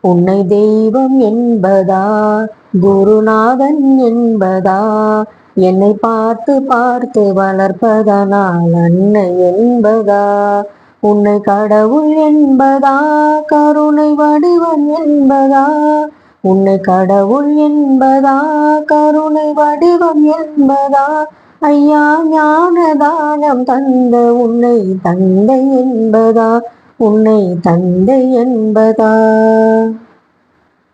உன்னை தெய்வம் என்பதா, குருநாதன் என்பதா, என்னை பார்த்து பார்த்து வளர்ப்பதனால் அன்னை என்பதா, உன்னை கடவுள் என்பதா, கருணை வடிவம் என்பதா, உன்னை கடவுள் என்பதா, கருணை வடிவம் என்பதா, ஐயா ஞானதானம் தந்த உன்னை தந்தை என்பதா, உன்னை தந்தை என்பதா.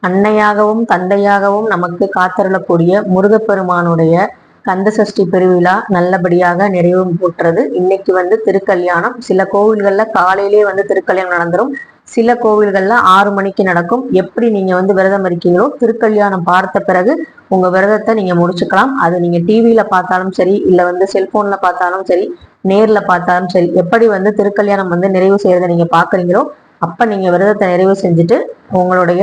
அன்னையாகவும் தந்தையாகவும் நமக்கு காத்தருளக்கூடிய முருகப்பெருமானுடைய கந்த சஷ்டி பெருவிழா நல்லபடியாக நிறைவு போட்டுறது. இன்னைக்கு திருக்கல்யாணம். சில கோவில்கள்ல காலையிலே திருக்கல்யாணம் நடந்துரும். சில கோவில்கள்ல 6 மணிக்கு நடக்கும். எப்படி நீங்க விரதம் இருக்கீங்களோ திருக்கல்யாணம் பார்த்த பிறகு உங்க விரதத்தை நீங்க முடிச்சுக்கலாம். அது நீங்க டிவியில பார்த்தாலும் சரி, இல்ல செல்போன்ல பார்த்தாலும் சரி, நேர்ல பார்த்தாலும் சரி, எப்படி திருக்கல்யாணம் நிறைவு செய்யறதை நீங்க பாக்குறீங்களோ அப்ப நீங்க விரதத்தை நிறைவு செஞ்சுட்டு உங்களுடைய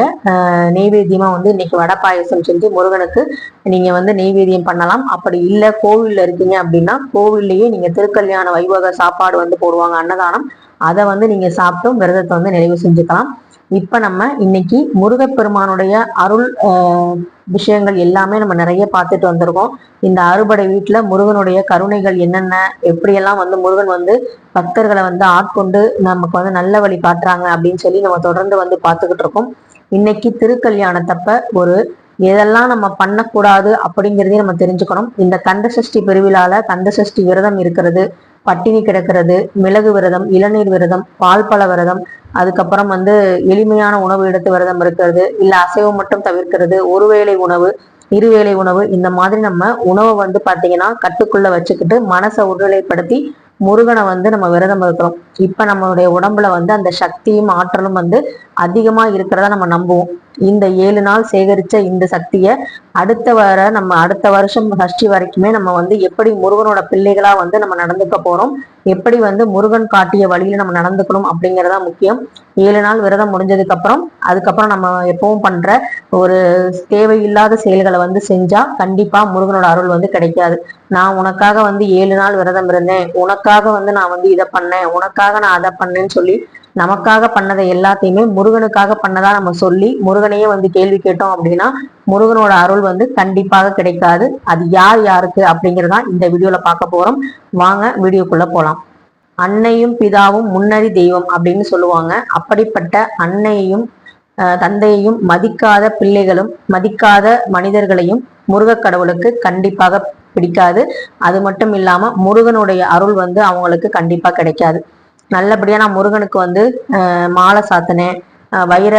நெய்வேத்தியமா இன்னைக்கு வடை பாயசம் செஞ்சு முருகனுக்கு நீங்க நெய்வேத்தியம் பண்ணலாம். அப்படி இல்லை கோவில்ல இருக்கீங்க அப்படின்னா கோவில்லையே நீங்க திருக்கல்யாண வைபவ சாப்பாடு போடுவாங்க, அன்னதானம். அதை நீங்க சாப்பிட்டும் விரதத்தை நிறைவு செஞ்சுக்கலாம். இப்ப நம்ம இன்னைக்கு முருகப்பெருமானுடைய அருள் விஷயங்கள் எல்லாமே நம்ம நிறைய பார்த்துட்டு வந்திருக்கோம். இந்த அறுபடை வீட்டுல முருகனுடைய கருணைகள் என்னென்ன, எப்படியெல்லாம் முருகன் பக்தர்களை ஆட்கொண்டு நமக்கு நல்ல வழி காட்டுறாங்க அப்படின்னு சொல்லி நம்ம தொடர்ந்து பார்த்துக்கிட்டு இருக்கோம். இன்னைக்கு திருக்கல்யாணத்தப்ப ஒரு எதெல்லாம் நம்ம பண்ணக்கூடாது அப்படிங்கிறதையும் நம்ம தெரிஞ்சுக்கணும். இந்த கந்த சஷ்டி பெருவிழால கந்த சஷ்டி விரதம் இருக்கிறது, பட்டினி கிடக்கிறது, மிளகு விரதம், இளநீர் விரதம், பால் பழ விரதம், அதுக்கப்புறம் எளிமையான உணவு எடுத்து விரதம் இருக்கிறது, இல்ல அசைவம் மட்டும் தவிர்க்கிறது, ஒருவேளை உணவு, இருவேளை உணவு, இந்த மாதிரி நம்ம உணவை பாத்தீங்கன்னா கட்டுக்குள்ள வச்சுக்கிட்டு மனசை ஒருநிலைப்படுத்தி முருகனை நம்ம விரதம் இருக்கிறோம். இப்ப நம்மளுடைய உடம்புல அந்த சக்தியும் ஆற்றலும் அதிகமா இருக்கிறதா நம்ம நம்புவோம். இந்த 7 நாள் சேகரிச்ச இந்த சக்தியை அடுத்த வருஷம் சஷ்டி வரைக்குமே நம்ம எப்படி முருகனோட பிள்ளைகளா நம்ம நடந்துக்க போறோம், எப்படி முருகன் காட்டிய வழியில நம்ம நடந்துக்கணும் அப்படிங்கறதா முக்கியம். 7 நாள் விரதம் முடிஞ்சதுக்கு அதுக்கப்புறம் நம்ம எப்பவும் பண்ற ஒரு தேவையில்லாத செயல்களை செஞ்சா கண்டிப்பா முருகனோட அருள் கிடைக்காது. நான் உனக்காக 7 நாள் விரதம் இருந்தேன், உனக்காக நான் இதை பண்ணேன், உனக்காக நான் அதை பண்ணேன்னு சொல்லி நமக்காக பண்ணதை எல்லாத்தையுமே முருகனுக்காக பண்ணதா நம்ம சொல்லி முருகனையே கேள்வி கேட்டோம் அப்படின்னா முருகனோட அருள் கண்டிப்பாக கிடைக்காது. அது யார் யாருக்கு அப்படிங்கிறதா இந்த வீடியோல பார்க்க போறோம். வாங்க வீடியோக்குள்ள போலாம். அன்னையும் பிதாவும் முன்னறி தெய்வம் அப்படின்னு சொல்லுவாங்க. அப்படிப்பட்ட அன்னையையும் தந்தையையும் மதிக்காத பிள்ளைகளும் மதிக்காத மனிதர்களையும் முருக கடவுளுக்கு கண்டிப்பாக பிடிக்காது. அது மட்டும் இல்லாம முருகனுடைய அருள் அவங்களுக்கு கண்டிப்பா கிடைக்காது. நல்லபடியா நான் முருகனுக்கு மாலை சாத்தினேன், வைர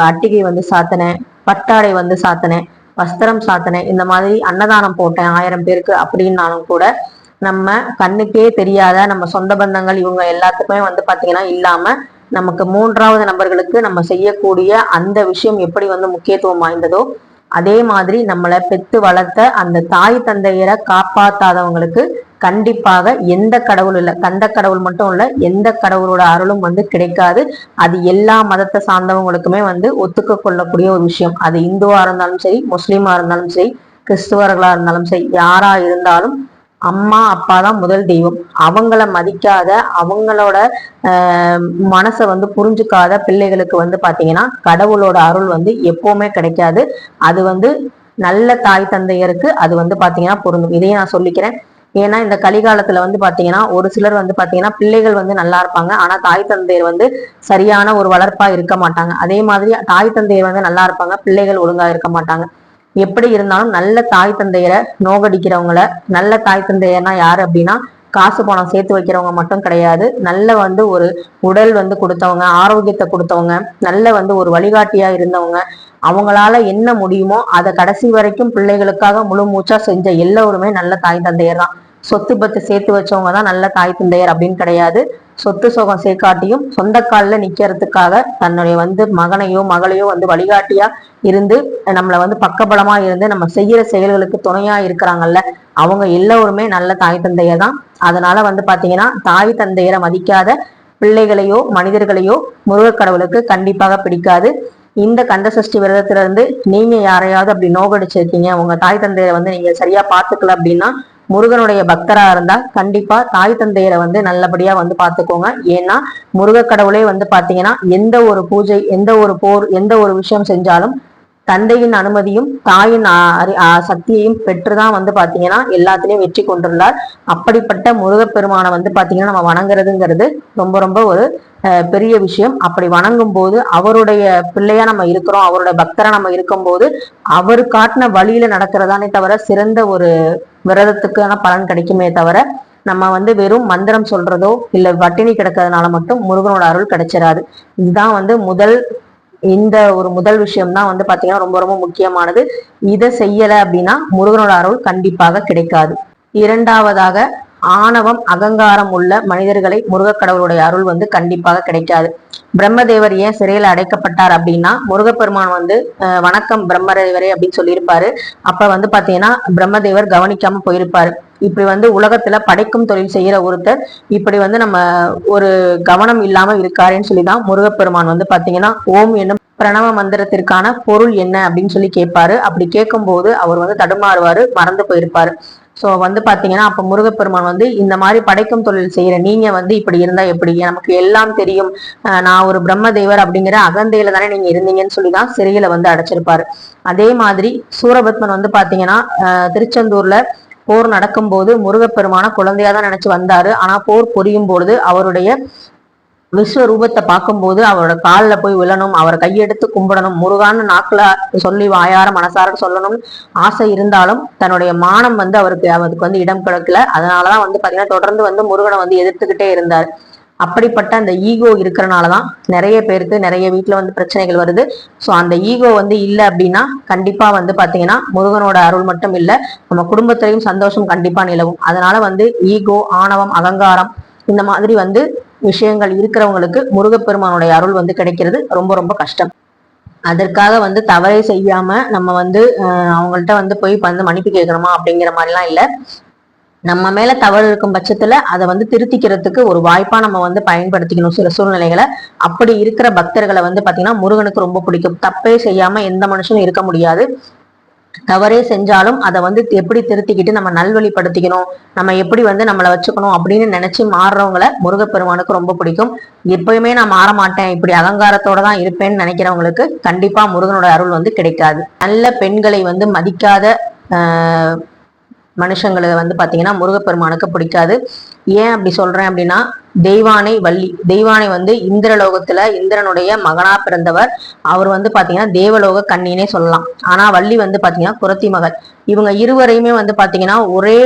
அட்டிகை சாத்தினேன், பட்டாடை சாத்தினேன், வஸ்திரம் சாத்தினேன், இந்த மாதிரி அன்னதானம் போட்டேன் 1000 பேருக்கு அப்படின்னாலும் கூட நம்ம கண்ணுக்கே தெரியாத நம்ம சொந்த பந்தங்கள் இவங்க எல்லாத்துக்குமே பாத்தீங்கன்னா இல்லாம நமக்கு 3வது நபர்களுக்கு நம்ம செய்யக்கூடிய அந்த விஷயம் எப்படி முக்கியத்துவம் வாய்ந்ததோ அதே மாதிரி நம்மளை பெத்து வளர்த்த அந்த தாய் தந்தையரை காப்பாத்தாதவங்களுக்கு கண்டிப்பாக எந்த கடவுள் இல்லை, கந்த கடவுள் மட்டும் இல்ல, எந்த கடவுளோட அருளும் கிடைக்காது. அது எல்லா மதத்தை சார்ந்தவங்களுக்குமே ஒத்துக்க கொள்ளக்கூடிய ஒரு விஷயம். அது இந்துவா இருந்தாலும் சரி, முஸ்லீமா இருந்தாலும் சரி, கிறிஸ்துவர்களா இருந்தாலும் சரி, யாரா இருந்தாலும் அம்மா அப்பா தான் முதல் தெய்வம். அவங்கள மதிக்காத, அவங்களோட மனசை புரிஞ்சுக்காத பிள்ளைகளுக்கு பாத்தீங்கன்னா கடவுளோட அருள் எப்பவுமே கிடைக்காது. அது நல்ல தாய் தந்தையருக்கு அது பாத்தீங்கன்னா பொருந்தும். இதையும் நான் சொல்லிக்கிறேன். ஏன்னா இந்த கலிகாலத்துல பாத்தீங்கன்னா ஒரு சிலர் பாத்தீங்கன்னா பிள்ளைகள் நல்லா இருப்பாங்க, ஆனா தாய் தந்தையர் சரியான ஒரு வளர்ப்பா இருக்க மாட்டாங்க. அதே மாதிரி தாய் தந்தையர் நல்லா இருப்பாங்க, பிள்ளைகள் ஒழுங்கா இருக்க மாட்டாங்க. எப்படி இருந்தாலும் நல்ல தாய் தந்தையரை நோகடிக்கிறவங்கள, நல்ல தாய் தந்தையர்னா யாரு அப்படின்னா காசு பணம் சேர்த்து வைக்கிறவங்க மட்டும் கிடையாது. நல்ல ஒரு உடல் கொடுத்தவங்க, ஆரோக்கியத்தை கொடுத்தவங்க, நல்ல ஒரு வழிகாட்டியா இருந்தவங்க, அவங்களால என்ன முடியுமோ அதை கடைசி வரைக்கும் பிள்ளைகளுக்காக முழு மூச்சா செஞ்ச எல்லோருமே நல்ல தாய் தந்தையர் தான். சொத்து பத்து சேர்த்து வச்சவங்க தான் நல்ல தாய் தந்தையர் அப்படின்னு கிடையாது. சொத்து சுகம் சேர்க்காட்டியும் சொந்த காலில் நிக்கிறதுக்காக தன்னுடைய மகனையோ மகளையோ வழிகாட்டியா இருந்து நம்மளை பக்கபலமா இருந்து நம்ம செய்யற செயல்களுக்கு துணையா இருக்கிறாங்கல்ல, அவங்க எல்லோருமே நல்ல தாய் தந்தையர் தான். அதனால பாத்தீங்கன்னா தாய் தந்தையரை மதிக்காத பிள்ளைகளையோ மனிதர்களையோ முருகக்கடவுளுக்கு கண்டிப்பாக பிடிக்காது. இந்த கந்த சஷ்டி விரதத்துல இருந்து நீங்க யாரையாவது அப்படி நோகடிச்சிருக்கீங்க, உங்க தாய் தந்தையரை நீங்க சரியா பாத்துக்கல அப்படின்னா முருகனுடைய பக்தரா இருந்தா கண்டிப்பா தாய் தந்தையரை வந்து நல்லபடியா வந்து பாத்துக்கோங்க. ஏன்னா முருக கடவுளே வந்து பாத்தீங்கன்னா எந்த ஒரு பூஜை, எந்த ஒரு போர், எந்த ஒரு விஷயம் செஞ்சாலும் தந்தையின் அனுமதியும் தாயின் சக்தியையும் பெற்றுதான் வந்து பாத்தீங்கன்னா எல்லாத்திலையும் வெற்றி கொண்டுள்ளார். அப்படிப்பட்ட முருகப்பெருமானை வந்து பாத்தீங்கன்னா நம்ம வணங்குறதுங்கிறது ரொம்ப ரொம்ப ஒரு பெரிய விஷயம். அப்படி வணங்கும் போது அவருடைய பிள்ளையா நம்ம இருக்கிறோம், அவருடைய பக்தரா நம்ம இருக்கும் போது அவர் காட்டின வழியில நடக்கிறதானே தவிர சிறந்த ஒரு விரதத்துக்கான பலன் கிடைக்குமே தவிர நம்ம வந்து வெறும் மந்திரம் சொல்றதோ இல்ல வட்டினி கிடக்கிறதுனால மட்டும் முருகனோட அருள் கிடைச்சிடாது. இதுதான் வந்து இந்த ஒரு முதல் விஷயம் தான் வந்து பாத்தீங்கன்னா ரொம்ப ரொம்ப முக்கியமானது. இதை செய்யல அப்படின்னா முருகனோட அருள் கண்டிப்பாக கிடைக்காது. இரண்டாவதாக, ஆணவம் அகங்காரம் உள்ள மனிதர்களை முருகக்கடவுளுடைய அருள் வந்து கண்டிப்பாக கிடைக்காது. பிரம்மதேவர் ஏன் சிறையில அடைக்கப்பட்டார் அப்படின்னா முருகப்பெருமான் வந்து வணக்கம் பிரம்மதேவரே அப்படின்னு சொல்லியிருப்பாரு. அப்ப வந்து பாத்தீங்கன்னா பிரம்மதேவர் கவனிக்காம போயிருப்பாரு. இப்படி வந்து உலகத்துல படைக்கும் தொழில் செய்யற ஒருத்தர் இப்படி வந்து நம்ம ஒரு கவனம் இல்லாம இருக்காருன்னு சொல்லிதான் முருகப்பெருமான் வந்து பாத்தீங்கன்னா ஓம் என்னும் பிரணவ மந்திரத்திற்கான பொருள் என்ன அப்படின்னு சொல்லி கேட்பாரு. அப்படி கேட்கும் போது அவர் வந்து தடுமாறுவாரு, மறந்து போயிருப்பாரு. சோ வந்து பாத்தீங்கன்னா அப்ப முருகப்பெருமான் வந்து இந்த மாதிரி படைக்கும் தொழில் செய்யற நீங்க வந்து இப்படி இருந்தா எப்படி, நமக்கு எல்லாம் தெரியும், நான் ஒரு பிரம்மதேவர் அப்படிங்கிற அகந்தையில தானே நீங்க இருந்தீங்கன்னு சொல்லிதான் சிறையில வந்து அடைச்சிருப்பாரு. அதே மாதிரி சூரபத்மன் வந்து பாத்தீங்கன்னா திருச்செந்தூர்ல போர் நடக்கும் போது முருகப்பெருமான குழந்தையாதான் நினைச்சு வந்தாரு. ஆனா போர் புரியும் பொழுது அவருடைய விஸ்வரூபத்தை பார்க்கும்போது அவரோட காலில் போய் விழணும், அவரை கையெடுத்து கும்பிடணும், முருகான்னு நாக்குல சொல்லி வாயார மனசார சொல்லணும் ஆசை இருந்தாலும் தன்னுடைய மானம் வந்து அவருக்கு வந்து இடம் கிடைக்கல. அதனாலதான் வந்து பாத்தீங்கன்னா தொடர்ந்து வந்து முருகனை வந்து எதிர்த்துக்கிட்டே இருந்தார். அப்படிப்பட்ட அந்த ஈகோ இருக்கிறனாலதான் நிறைய பேருக்கு நிறைய வீட்டுல வந்து பிரச்சனைகள் வருது. சோ அந்த ஈகோ வந்து இல்லை அப்படின்னா கண்டிப்பா வந்து பாத்தீங்கன்னா முருகனோட அருள் மட்டும் இல்லை, நம்ம குடும்பத்திலையும் சந்தோஷம் கண்டிப்பா நிலவும். அதனால வந்து ஈகோ, ஆணவம், அகங்காரம் இந்த மாதிரி வந்து விஷயங்கள் இருக்கிறவங்களுக்கு முருகப்பெருமானுடைய அருள் வந்து கிடைக்கிறது ரொம்ப ரொம்ப கஷ்டம். அதற்காக வந்து தவறை செய்யாம நம்ம வந்து அவங்கள்ட்ட வந்து போய் வந்து மன்னிப்பு கேட்கணுமா அப்படிங்கிற மாதிரிலாம் இல்லை. நம்ம மேல தவறு இருக்கும் பட்சத்துல அதை வந்து திருத்திக்கிறதுக்கு ஒரு வாய்ப்பா நம்ம வந்து பயன்படுத்திக்கணும் சில சூழ்நிலைகளை. அப்படி இருக்கிற பக்தர்களை வந்து பாத்தீங்கன்னா முருகனுக்கு ரொம்ப பிடிக்கும். தப்பே செய்யாம எந்த மனுஷனும் இருக்க முடியாது. தவறே செஞ்சாலும் அதை வந்து எப்படி திருத்திக்கிட்டு நம்ம நல்வழிப்படுத்திக்கணும், நம்ம எப்படி வந்து நம்மளை வச்சுக்கணும் அப்படின்னு நினைச்சு மாறுறவங்களை முருகப்பெருமானுக்கு ரொம்ப பிடிக்கும். எப்பயுமே நான் மாற மாட்டேன், இப்படி அகங்காரத்தோட தான் இருப்பேன்னு நினைக்கிறவங்களுக்கு கண்டிப்பா முருகனோட அருள் வந்து கிடைக்காது. நல்ல பெண்களை வந்து மதிக்காத மனுஷங்களை வந்து பாத்தீங்கன்னா முருகப்பெருமானுக்கு பிடிக்காது. ஏன் அப்படி சொல்றேன் அப்படின்னா தெய்வானை வள்ளி, தெய்வானை வந்து இந்திரலோகத்துல இந்திரனுடைய மகனா பிறந்தவர். அவர் வந்து பாத்தீங்கன்னா தேவலோக கண்ணினே சொல்லலாம். ஆனா வள்ளி வந்து பாத்தீங்கன்னா குறத்தி மகள். இவங்க இருவரையுமே வந்து பாத்தீங்கன்னா ஒரே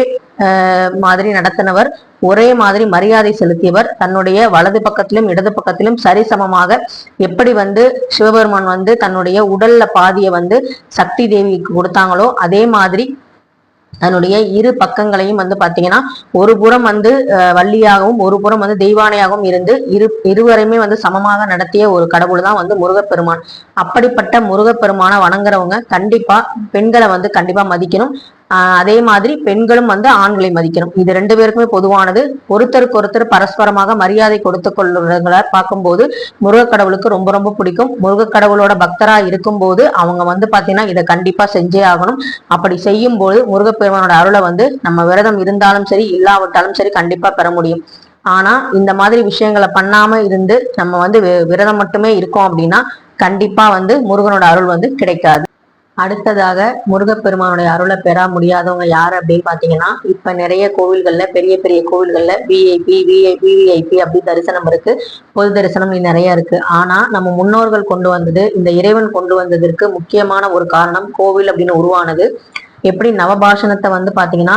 மாதிரி நடத்தினவர், ஒரே மாதிரி மரியாதை செலுத்தியவர். தன்னுடைய வலது பக்கத்திலும் இடது பக்கத்திலும் சரிசமமாக எப்படி வந்து சிவபெருமான் வந்து தன்னுடைய உடல்ல பாதியை வந்து சக்தி தேவிக்கு கொடுத்தாங்களோ அதே மாதிரி அதனுடைய இரு பக்கங்களையும் வந்து பாத்தீங்கன்னா ஒரு புறம் வந்து வள்ளியாகவும் ஒரு புறம் வந்து தெய்வானையாகவும் இருந்து இருவரையுமே வந்து சமமாக நடத்திய ஒரு கடவுள் தான் வந்து முருகப்பெருமான். அப்படிப்பட்ட முருகப்பெருமான வணங்குறவங்க கண்டிப்பா பெண்களை வந்து கண்டிப்பா மதிக்கணும். அதே மாதிரி பெண்களும் வந்து ஆண்களை மதிக்கணும். இது ரெண்டு பேருக்குமே பொதுவானது. ஒருத்தருக்கு ஒருத்தர் பரஸ்பரமாக மரியாதை கொடுத்து கொள்ளுறவங்களை பார்க்கும்போது முருகக்கடவுளுக்கு ரொம்ப ரொம்ப பிடிக்கும். முருகக்கடவுளோட பக்தரா இருக்கும் போது அவங்க வந்து பாத்தீங்கன்னா இதை கண்டிப்பா செஞ்சே ஆகணும். அப்படி செய்யும் போது முருகப்பெருமானோட அருளை வந்து நம்ம விரதம் இருந்தாலும் சரி இல்லாவிட்டாலும் சரி கண்டிப்பா பெற முடியும். ஆனா இந்த மாதிரி விஷயங்களை பண்ணாம இருந்து நம்ம வந்து விரதம் மட்டுமே இருக்கோம் அப்படின்னா கண்டிப்பா வந்து முருகனோட அருள் வந்து கிடைக்காது. அடுத்ததாக முருகப்பெருமானுடைய அருளை பெற முடியாதவங்க யாரு அப்படின்னு பாத்தீங்கன்னா இப்ப நிறைய கோவில்கள்ல பெரிய பெரிய கோவில்கள்ல விவிஐபி அப்படி தரிசனம் இருக்கு, பொது தரிசனம் நிறைய இருக்கு. ஆனா நம்ம முன்னோர்கள் கொண்டு வந்தது, இந்த இறைவன் கொண்டு வந்ததற்கு முக்கியமான ஒரு காரணம் கோவில் அப்படின்னு உருவானது. எப்படி நவபாஷணத்தை வந்து பாத்தீங்கன்னா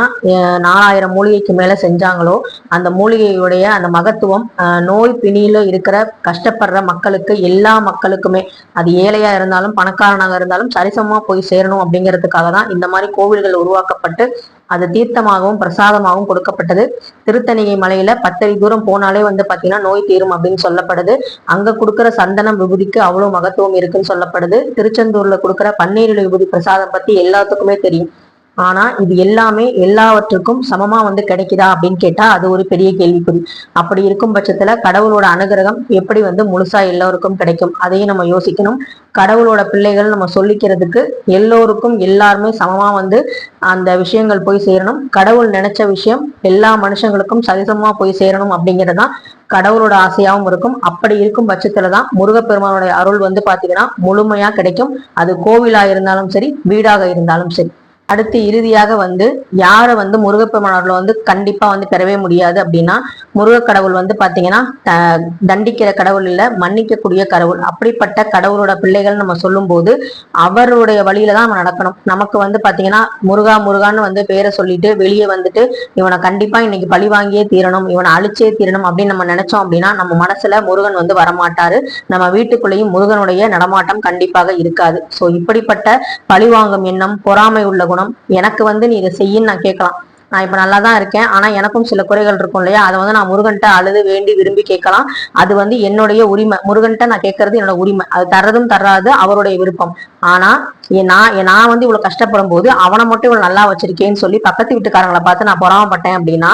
4000 மூலிகைக்கு மேல செஞ்சாங்களோ அந்த மூலிகையுடைய அந்த மகத்துவம் நோய் பிணியில இருக்கிற கஷ்டப்படுற மக்களுக்கு, எல்லா மக்களுக்குமே, அது ஏழையா இருந்தாலும் பணக்காரனாக இருந்தாலும் சரிசமமா போய் சேரணும் அப்படிங்கிறதுக்காக தான் இந்த மாதிரி கோவில்கள் உருவாக்கப்பட்டு அது தீர்த்தமாகவும் பிரசாதமாகவும் கொடுக்கப்பட்டது. திருத்தணிகை மலையில 10 அடி தூரம் போனாலே வந்து பாத்தீங்கன்னா நோய் தீரும் அப்படின்னு சொல்லப்படுது. அங்க கொடுக்குற சந்தனம் விபூதிக்கு அவ்வளவு மகத்துவம் இருக்குன்னு சொல்லப்படுது. திருச்செந்தூர்ல கொடுக்குற பன்னீர் விபூதி பிரசாதம் பத்தி எல்லாத்துக்குமே தெரியும். ஆனா இது எல்லாமே எல்லாவற்றுக்கும் சமமா வந்து கிடைக்குதா அப்படின்னு கேட்டா அது ஒரு பெரிய கேள்விக்குறி. அப்படி இருக்கும் பட்சத்துல கடவுளோட அனுகிரகம் எப்படி வந்து முழுசா எல்லோருக்கும் கிடைக்கும், அதையும் நம்ம யோசிக்கணும். கடவுளோட பிள்ளைகள் நம்ம சொல்லிக்கிறதுக்கு எல்லோருக்கும் எல்லாருமே சமமா வந்து அந்த விஷயங்கள் போய் சேரணும். கடவுள் நினைச்ச விஷயம் எல்லா மனுஷங்களுக்கும் சரிசமமா போய் சேரணும் அப்படிங்கிறதுதான் கடவுளோட ஆசையாவும் இருக்கும். அப்படி இருக்கும் பட்சத்துலதான் முருகப்பெருமானுடைய அருள் வந்து பாத்தீங்கன்னா முழுமையா கிடைக்கும். அது கோவிலா இருந்தாலும் சரி, வீடாக இருந்தாலும் சரி. அடுத்து இறுதியாக வந்து யாரை வந்து முருகப்பெருமானோர்ல வந்து கண்டிப்பா வந்து பெறவே முடியாது அப்படின்னா, முருக கடவுள் வந்து பாத்தீங்கன்னா தண்டிக்கிற கடவுள் இல்ல, மன்னிக்கக்கூடிய கடவுள். அப்படிப்பட்ட கடவுளோட பிள்ளைகள் நம்ம சொல்லும் போது அவருடைய வழியில தான் நம்ம நடக்கணும். நமக்கு வந்து பாத்தீங்கன்னா முருகா முருகான்னு வந்து பேரை சொல்லிட்டு வெளியே வந்துட்டு இவனை கண்டிப்பா இன்னைக்கு பழி வாங்கியே தீரணும், இவனை அழிச்சே தீரணும் அப்படின்னு நம்ம நினைச்சோம் அப்படின்னா நம்ம மனசுல முருகன் வந்து வரமாட்டாரு. நம்ம வீட்டுக்குள்ளேயும் முருகனுடைய நடமாட்டம் கண்டிப்பாக இருக்காது. சோ இப்படிப்பட்ட பழிவாங்கும் எண்ணம், பொறாமை உள்ள குணம், எனக்கு வந்து நீ இதை செய்யின்னு நான் கேட்கலாம். நான் இப்ப நல்லா தான் இருக்கேன், ஆனா எனக்கும் சில குறைகள் இருக்கும் இல்லையா, அதை வந்து நான் முருகன்ட்ட அழுது வேண்டி விரும்பி கேட்கலாம். அது வந்து என்னுடைய உரிமை. முருகன்ட்ட நான் கேட்கறது என்னோட உரிமை. அது தர்றதும் தர்றாது அவருடைய விருப்பம். ஆனா நான் வந்து இவ்வளவு கஷ்டப்படும் போது அவனை மட்டும் இவ்வளவு நல்லா வச்சிருக்கேன்னு சொல்லி பக்கத்து வீட்டுக்காரங்களை பார்த்து நான் பொறாமப்பட்டேன் அப்படின்னா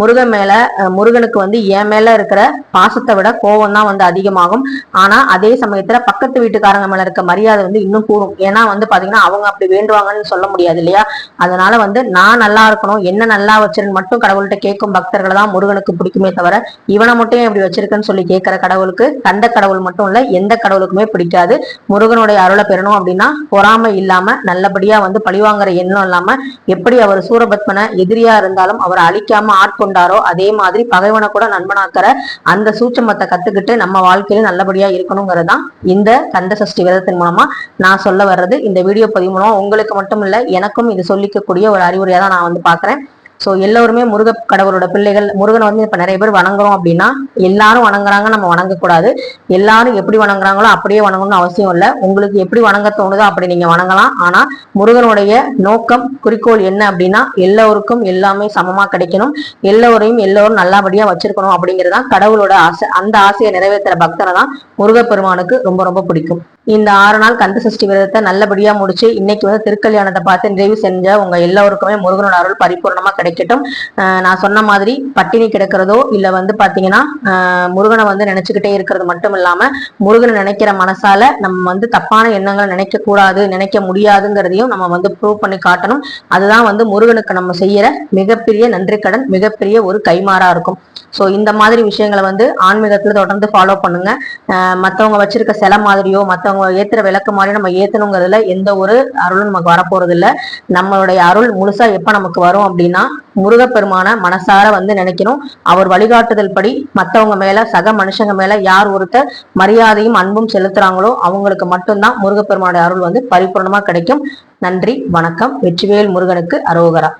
முருகன் மேல முருகனுக்கு வந்து என் மேல இருக்கிற பாசத்தை விட கோபம் தான் வந்து அதிகமாகும். ஆனா அதே சமயத்துல பக்கத்து வீட்டுக்காரங்க மேல இருக்க மரியாதை வந்து இன்னும் கூடும். ஏன்னா வந்து பாத்தீங்கன்னா அவங்க அப்படி வேண்டுவாங்கன்னு சொல்ல முடியாது இல்லையா. அதனால வந்து நான் நல்லா இருக்கணும், என்ன நல்லா வச்சிருன்னு மட்டும் கடவுள்கிட்ட கேட்கும் பக்தர்களை தான் முருகனுக்கு பிடிக்குமே தவிர இவனை மட்டும் எப்படி வச்சிருக்குன்னு சொல்லி கேட்கிற கடவுளுக்கு கண்ட கடவுள் மட்டும் இல்ல எந்த கடவுளுக்குமே பிடிக்காது. முருகனுடைய அருளை பெறணும் அப்படின்னா பொறாமை இல்லாம நல்லபடியா வந்து பழிவாங்கிற எண்ணம் இல்லாம எப்படி அவர் சூரபத்மனை எதிரியா இருந்தாலும் அவரை அழிக்காம கொண்டாரோ அதே மாதிரி பகைவனை கூட நண்பனாக்கிற அந்த சூட்சமத்தை கத்துக்கிட்டு நம்ம வாழ்க்கையில நல்லபடியா இருக்கணுங்கிறதுதான் இந்த கந்த சஷ்டி விரதத்தின் மூலமா நான் சொல்ல வர்றது. இந்த வீடியோ பதிவு மூலமா உங்களுக்கு மட்டும் இல்ல எனக்கும் இது சொல்லிக்கக்கூடிய ஒரு அறிவுரையா தான் நான் வந்து பாக்குறேன். சோ எல்லோருமே முருக கடவுளோட பிள்ளைகள். முருகனை வந்து இப்ப நிறைய பேர் வணங்குறோம் அப்படின்னா எல்லாரும் வணங்குறாங்க, நம்ம வணங்கக்கூடாது. எல்லாரும் எப்படி வணங்குறாங்களோ அப்படியே வணங்கணும்னு அவசியம் இல்லை. உங்களுக்கு எப்படி வணங்க தோணுதோ அப்படி நீங்க வணங்கலாம். ஆனா முருகனுடைய நோக்கம், குறிக்கோள் என்ன அப்படின்னா எல்லோருக்கும் எல்லாமே சமமா கிடைக்கணும், எல்லோரையும் எல்லோரும் நல்லபடியா வச்சிருக்கணும் அப்படிங்கிறதுதான் கடவுளோட ஆசை. அந்த ஆசையை நிறைவேற்றுற பக்தனை தான் முருகப்பெருமானுக்கு ரொம்ப ரொம்ப பிடிக்கும். இந்த 6 நாள் கந்த சஷ்டி விரதத்தை நல்லபடியா முடிச்சு இன்னைக்கு வந்து திருக்கல்யாணத்தை பார்த்து நிறைவு செஞ்ச உங்க எல்லாருக்குமே முருகனோட அருள் பரிபூர்ணமா கிடைக்கட்டும். நான் சொன்ன மாதிரி பட்டினி கிடக்கிறதோ இல்ல வந்து பாத்தீங்கன்னா முருகனை வந்து நினைச்சுக்கிட்டே இருக்கிறது மட்டும் இல்லாம முருகனை நினைக்கிற மனசால நம்ம வந்து தப்பான எண்ணங்களை நினைக்க கூடாது, நினைக்க முடியாதுங்கிறதையும் நம்ம வந்து ப்ரூவ் பண்ணி காட்டணும். அதுதான் வந்து முருகனுக்கு நம்ம செய்யற மிகப்பெரிய நன்றி கடன், மிகப்பெரிய ஒரு கைமாறா இருக்கும். சோ இந்த மாதிரி விஷயங்களை வந்து ஆன்மீகத்துல தொடர்ந்து ஃபாலோ பண்ணுங்க. மத்தவங்க வச்சிருக்க சிலை மாதிரியோ மத்தவங்க ஏத்துற விளக்கு மாதிரியோ நம்ம ஏத்தணுங்கிறதுல எந்த ஒரு அருளும் நமக்கு வரப்போறது இல்லை. நம்மளுடைய அருள் முழுசா எப்ப நமக்கு வரும் அப்படின்னா முருகப்பெருமான மனசார வந்து நினைக்கணும். அவர் வழிகாட்டுதல் படி மத்தவங்க மேல, சக மனுஷங்க மேல யார் ஒருத்தர் மரியாதையும் அன்பும் செலுத்துறாங்களோ அவங்களுக்கு மட்டும்தான் முருகப்பெருமானுடைய அருள் வந்து பரிபூர்ணமா கிடைக்கும். நன்றி, வணக்கம். வெற்றிவேல் முருகனுக்கு அரோகரா.